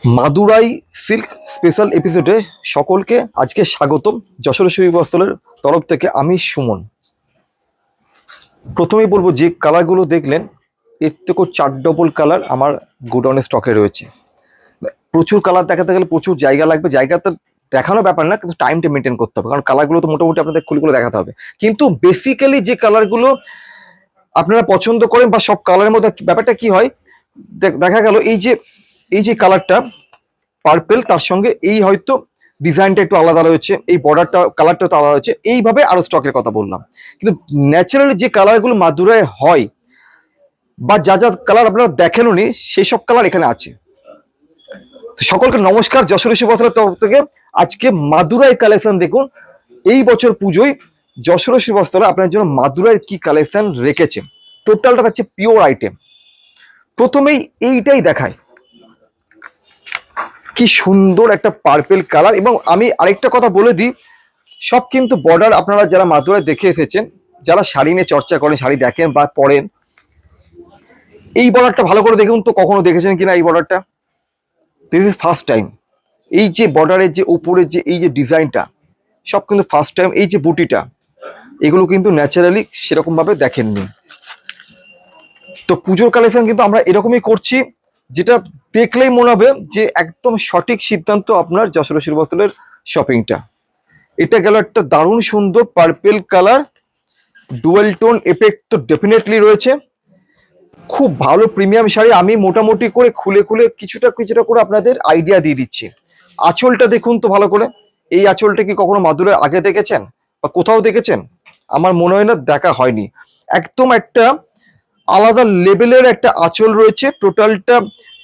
Madurai silk special এপিসোডে সকলকে আজকে স্বাগতম। যশোর সুই বস্ত্রের তরফ থেকে আমি সুমন। প্রথমেই বলবো, যে কালারগুলো দেখলেন এর থেকেও 4 ডবল কালার আমার গোডাউনে স্টকে রয়েছে। প্রচুর কালার দেখাতে গেলে প্রচুর জায়গা লাগবে, জায়গাতে দেখানো ব্যাপার না, কিন্তু টাইমটা মেনটেন করতে হবে, কারণ কালারগুলো তো মোটামুটি আপনাদের খুলে দেখাতে হবে। কিন্তু বেসিক্যালি যে কালারগুলো আপনারা পছন্দ করেন বা সব কালারের মধ্যে ব্যাপারটা কি হয়, দেখা গেল এই যে কালারটা পার্পেল, তার সঙ্গে এই হয়তো ডিজাইনটা একটু আলাদা রয়েছে, এই বর্ডারটা কালারটা তো আলাদা রয়েছে, এইভাবে আরো স্টকের কথা বললাম। কিন্তু ন্যাচারালি যে কালারগুলো মাদুরায় হয় বা যা যা কালার আপনারা দেখেনও নি, সেই সব কালার এখানে আছে। তো সকলকে নমস্কার, যশোর শিবসের তরফ থেকে আজকে মাদুরাই কালেকশন দেখুন। এই বছর পুজোয় যশোর শিবস্তরা আপনার জন্য মাদুরাইয়ের কি কালেকশন রেখেছে, টোটালটা থাকছে পিওর আইটেম। প্রথমেই এইটাই দেখায়, কি সুন্দর একটা পার্পেল কালার। এবং আমি আরেকটা কথা বলে দিই, সব কিন্তু বর্ডার আপনারা যারা মাদুরায় দেখে এসেছেন, যারা শাড়ি নিয়ে চর্চা করেন, শাড়ি দেখেন বা পরেন, এই বর্ডারটা ভালো করে দেখুন তো, কখনো দেখেছেন কিনা এই বর্ডারটা। This is first time. এই যে বর্ডারের যে উপরের যে এই যে ডিজাইনটা, সব কিন্তু ফার্স্ট টাইম। এই যে বুটিটা, এগুলো কিন্তু ন্যাচারালি সেরকম ভাবে দেখেননি। তো পুজোর কালেকশন কিন্তু আমরা এরকমই করছি, যেটা দেখলেই মনে হবে যে একদম সঠিক সিদ্ধান্ত আপনার যশোর শিবস্তরের শপিংটা। এটা গেল একটা দারুণ সুন্দর purple colour, dual tone effect তো ডেফিনেটলি রয়েছে। খুব ভালো প্রিমিয়াম শাড়ি। আমি মোটামুটি করে খুলে খুলে কিছুটা কিছুটা করে আপনাদের আইডিয়া দিয়ে দিচ্ছি। আঁচলটা দেখুন তো ভালো করে। এই আঁচলটা কি কখনো মাদুরায় আগে দেখেছেন বা কোথাও দেখেছেন? আমার মনে হয় না, দেখা হয়নি। একদম একটা আলাদা লেভেলের একটা আঁচল রয়েছে, টোটালটা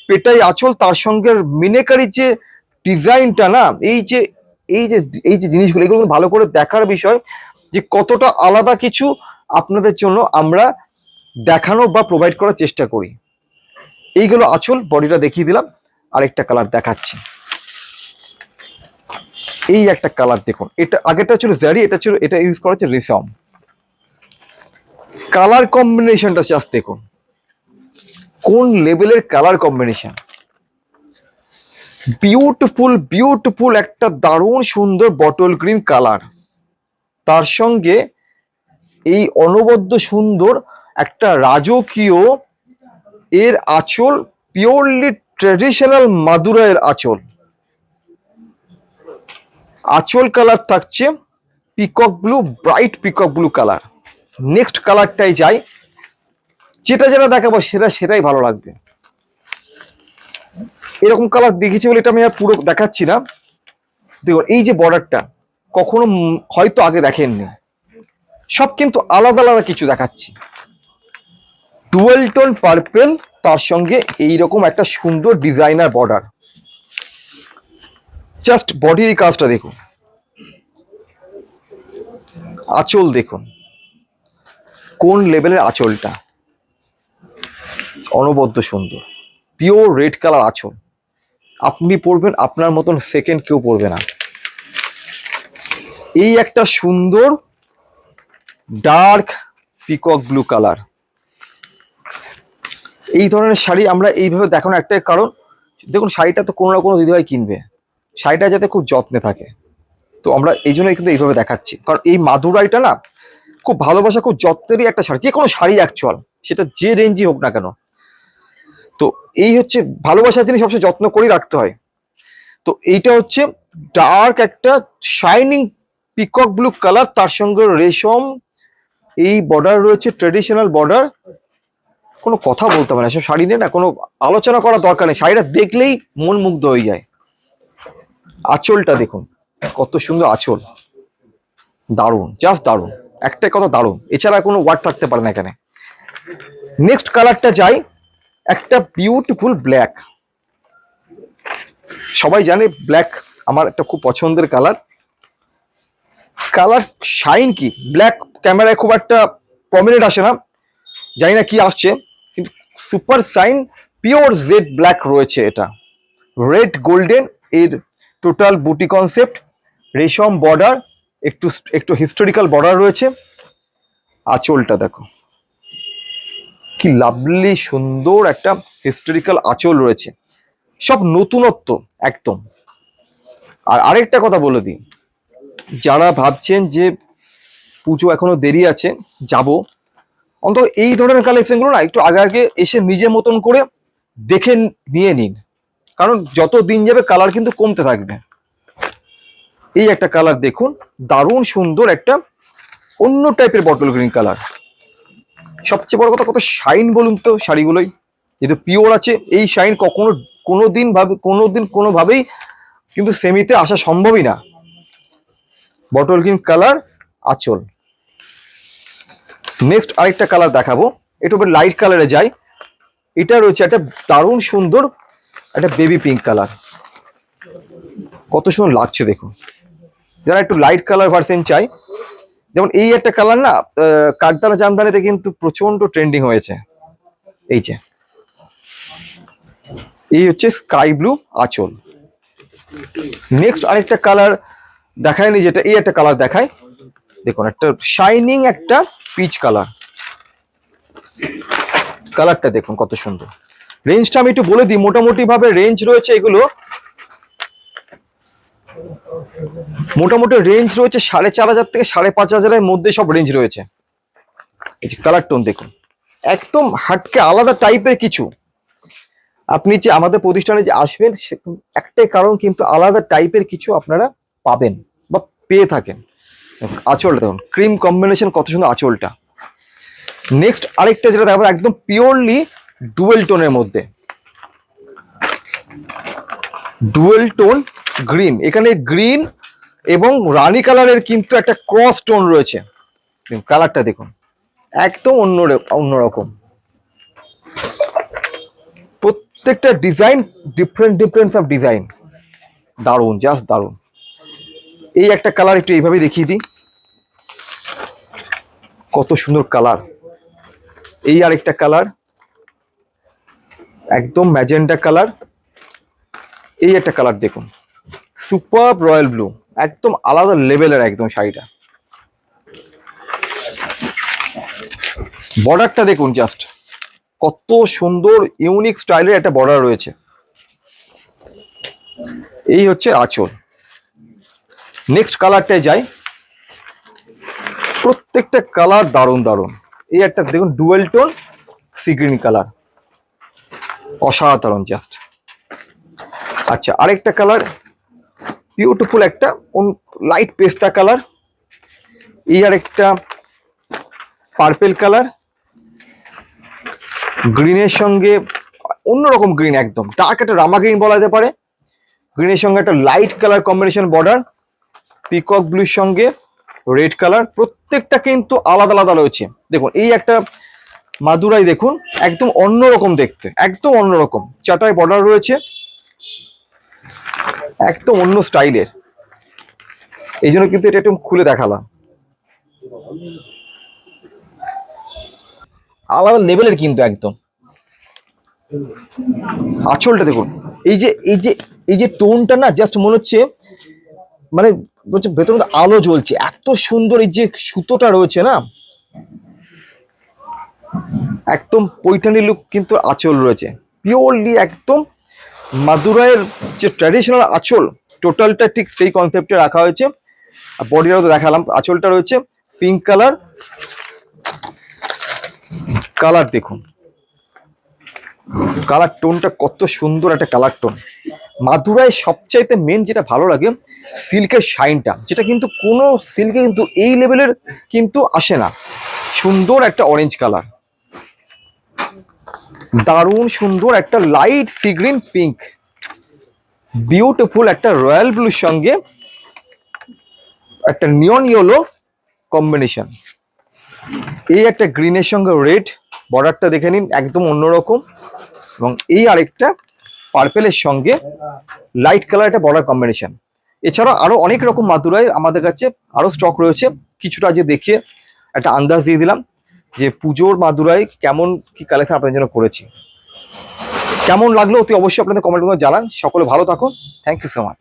পেটাই আঁচল, তার সঙ্গে মিনেকারি যে ডিজাইনটা না, এই যে জিনিসগুলো, এগুলো ভালো করে দেখার বিষয় যে কতটা আলাদা কিছু আপনাদের জন্য আমরা দেখানো বা প্রোভাইড করার চেষ্টা করি। এইগুলো আঁচল, বডিটা দেখিয়ে দিলাম। আরেকটা কালার দেখাচ্ছি। এই একটা কালার দেখুন, এটা আগেটা ছিল জারি, এটা ইউজ করা হচ্ছে রেশম। কালার কম্বিনেশনটা জাস্ট দেখুন, কোন লেভেলের কালার কম্বিনেশন। বিউটিফুল বিউটিফুল একটা দারুণ সুন্দর বটল গ্রিন কালার, তার সঙ্গে এই অনবদ্য সুন্দর একটা রাজকীয় এর আঁচল, পিওরলি ট্রেডিশনাল মাদুরাইয়ের আঁচল। আঁচল কালার থাকছে peacock blue, bright peacock blue colour. Next কালারটাই যাই, যেটা যেটা দেখাবো সেটাই ভালো লাগবে। এরকম কালার দেখেছি বলে এটা আমি আর পুরো দেখাচ্ছি না। দেখুন এই যে বর্ডারটা, কখনো হয়তো আগে দেখেননি, সব কিন্তু আলাদা আলাদা কিছু দেখাচ্ছি। ডুয়েল টোন পার্পেল, তার সঙ্গে এইরকম একটা সুন্দর ডিজাইনার বর্ডার। জাস্ট বডির কাজটা দেখুন, আঁচল দেখুন কোন লেভেলের আঁচলটা, অনবদ্য সুন্দর পিওর রেড কালার আঁচল। আপনি পরবেন, আপনার মতন সেকেন্ড কেউ পরবে না। এই একটা সুন্দর ডার্ক পিকক ব্লু কালার। এই ধরনের শাড়ি আমরা এইভাবে দেখানো একটাই কারণ, দেখুন শাড়িটা তো কোনো না কোনো দিদিভাই কিনবে, শাড়িটা যাতে খুব যত্নে থাকে। তো আমরা এই জন্যই কিন্তু এইভাবে দেখাচ্ছি, কারণ এই মাদুরাইটা না খুব ভালোবাসা, খুব যত্নেরই একটা শাড়ি, যে কোনো শাড়ি অ্যাকচুয়াল, সেটা যে রেঞ্জই হোক না কেন। তো এই হচ্ছে ভালোবাসার জিনিস, সবসময় যত্ন করেই রাখতে হয়। তো এইটা হচ্ছে ডার্ক একটা শাইনিং পিকক ব্লু কালার, তার সঙ্গে রেশম এই বর্ডার রয়েছে, ট্রেডিশনাল বর্ডার। কোনো কথা বলতে পারে না, সব শাড়ি নিয়ে না কোনো আলোচনা করার দরকার নেই, শাড়িটা দেখলেই মন মুগ্ধ হয়ে যায়। আঁচলটা দেখুন কত সুন্দর আঁচল, দারুণ, জাস্ট দারুণ, একটাই কথা দারুণ, এছাড়া কোনো ওয়ার্ড থাকতে পারে না এখানে। নেক্সট কালারটা যাই, একটা বিউটিফুল ব্ল্যাক। সবাই জানে ব্ল্যাক আমার একটা খুব পছন্দের কালার। কালার শাইন কি, ব্ল্যাক ক্যামেরায় খুব একটা প্রমিনেন্ট আসে না, জানি না কি আসছে, কিন্তু super shine pure jet black রয়েছে। এটা রেড গোল্ডেন এর টোটাল বুটি কনসেপ্ট, রেশম বর্ডার, একটু একটু হিস্টোরিক্যাল বর্ডার রয়েছে। আঁচলটা দেখো কি লাভলি সুন্দর একটা হিস্টোরিক্যাল আঁচল রয়েছে। সব নতুনত্ব একদম। আর আরেকটা কথা বলে দিই, যারা ভাবছেন যে পুজো এখনো দেরি আছে যাব, অন্তত এই ধরনের কালেকশনগুলো না একটু আগে আগে এসে নিজের মতন করে দেখে নিয়ে নিন, কারণ যত দিন যাবে কালার কিন্তু কমতে থাকবে। এই একটা কালার দেখুন, দারুণ সুন্দর একটা অন্য টাইপের বটল গ্রিন কালার। সবচেয়ে বড় কথা, কত শাইন বলুন তো শাড়িগুলোই, যেহেতু পিওর আছে, এই শাইন কখনো কোনোদিন কোনোভাবেই কিন্তু সেমিতে আসা সম্ভবই না। বটল গ্রিন কালার আঁচল। নেক্সট আরেকটা কালার দেখাবো, একটু লাইট কালারে যাই। এটা রয়েছে একটা দারুণ সুন্দর একটা বেবি পিঙ্ক কালার, কত সুন্দর লাগছে দেখুন। যারা একটু লাইট কালার ভার্সন চাই, যেমন এই একটা কালার না কাঠদানা জামদানিতে কিন্তু প্রচন্ড ট্রেন্ডিং হয়েছে। এই যে এই হচ্ছে স্কাই ব্লু আঁচল। নেক্সট আরেকটা কালার দেখায়নি, যেটা এই একটা কালার দেখায়, দেখুন একটা শাইনিং একটা পিচ কালার। কালারটা দেখুন কত সুন্দর। রেঞ্জটা আমি একটু বলে দিই, মোটামুটি ভাবে রেঞ্জ রয়েছে এগুলো, মোটামুটি রেঞ্জ রয়েছে 4,500 থেকে 5,500 মধ্যে সব রেঞ্জ রয়েছে। এই যে কালার টোন দেখুন, একদম হাটকে আলাদা টাইপের কিছু। আপনি যে আমাদের প্রতিষ্ঠানে যে আসবেন, একটাই কারণ, কিন্তু আলাদা টাইপের কিছু আপনারা পাবেন বা পেয়ে থাকেন। আঁচলটা দেখুন, ক্রিম কম্বিনেশন, কত সুন্দর আঁচলটা। নেক্সট আরেকটা যেটা দেখাবো, একদম পিওরলি ডুয়েল টোনের মধ্যে, ডুয়েল টোন গ্রিন। এখানে গ্রিন এবং রানী কালারের কিন্তু একটা ক্রস টোন রয়েছে। কালারটা দেখুন, একদম অন্যরকম। প্রত্যেকটা ডিজাইন ডিফারেন্ট অফ ডিজাইন, দারুন, জাস্ট দারুন। এই একটা কালার একটু এইভাবে দেখিয়ে দিই, কত সুন্দর কালার। এই আরেকটা কালার, একদম ম্যাজেন্টা কালার। এই একটা কালার দেখুন, সুপার রয়্যাল ব্লু, একদম আলাদা লেভেলের একদম শাড়িটা। বর্ডারটা দেখুন, জাস্ট কত সুন্দর ইউনিক স্টাইলের একটা বর্ডার রয়েছে। এই হচ্ছে আঁচল। নেক্সট কালারটায় যাই, প্রত্যেকটা কালার দারুণ দারুণ। এই একটা দেখুন, dual tone sea green colour, অসাধারণ জাস্ট। আচ্ছা, আরেকটা কালার বিউটিফুল, একটা লাইট পেস্তা কালার। এই আরেকটা পার্পেল কালার, গ্রিনের সঙ্গে অন্যরকম গ্রিন, একদম ডার্ক একটা রামা গ্রিন বলা যেতে পারে। গ্রিনের সঙ্গে একটা light colour combination border, peacock ব্লুর সঙ্গে রেড কালার, প্রত্যেকটা কিন্তু আলাদা আলাদা রয়েছে। দেখুন এই একটা মাদুরাই দেখুন, একদম অন্যরকম দেখতে, একদম অন্যরকম চাটাই বর্ডার রয়েছে, একদম অন্য স্টাইলের। এই জন্য কিন্তু এটা একটু খুলে দেখালাম, আলাদা লেভেলের কিন্তু একদম। আঁচলটা দেখুন, এই যে টোনটা না, জাস্ট মনে হচ্ছে মানে ভেতর মধ্যে আলো জ্বলছে, এত সুন্দর। এই যে সুতোটা রয়েছে না, একদম পৈঠানি লুক কিন্তু আঁচল রয়েছে, পিওরলি একদম মাদুরাইয়ের যে ট্র্যাডিশনাল আঁচল, টোটালটা ঠিক সেই কনসেপ্টে রাখা হয়েছে। বডিটাও তো দেখালাম, আঁচলটা রয়েছে পিঙ্ক কালার। কালার দেখুন, কালার টোনটা কত সুন্দর একটা কালার টোন। মাদুরাই সবচাইতে মেন যেটা ভালো লাগে, সিল্কের শাইনটা, যেটা কিন্তু কোনো সিল্কে কিন্তু এই লেভেলের কিন্তু আসে না। সুন্দর একটা অরেঞ্জ কালার, দারুণ সুন্দর একটা light sea green pink, beautiful একটা রয়্যাল ব্লুর সঙ্গে একটা নিয়ন ইয়েলো কম্বিনেশন। এই একটা গ্রিনের সঙ্গে রেড, বর্ডারটা দেখে নিন একদম অন্যরকম। এবং এই আরেকটা পার্পেলের সঙ্গে লাইট কালার একটা বর্ডার কম্বিনেশন। এছাড়াও আরো অনেক রকম মাদুরাই আমাদের কাছে আরো স্টক রয়েছে, কিছুটা যে দেখিয়ে একটা আন্দাজ দিয়ে দিলাম যে পুজোর মাদুরাই কেমন কি কালেকশন আপনাদের জন্য করেছি। কেমন লাগলো অতি অবশ্যই আপনাদের কমেন্ট করে জানান। সকলে ভালো থাকুন, থ্যাংক ইউ সো মাচ।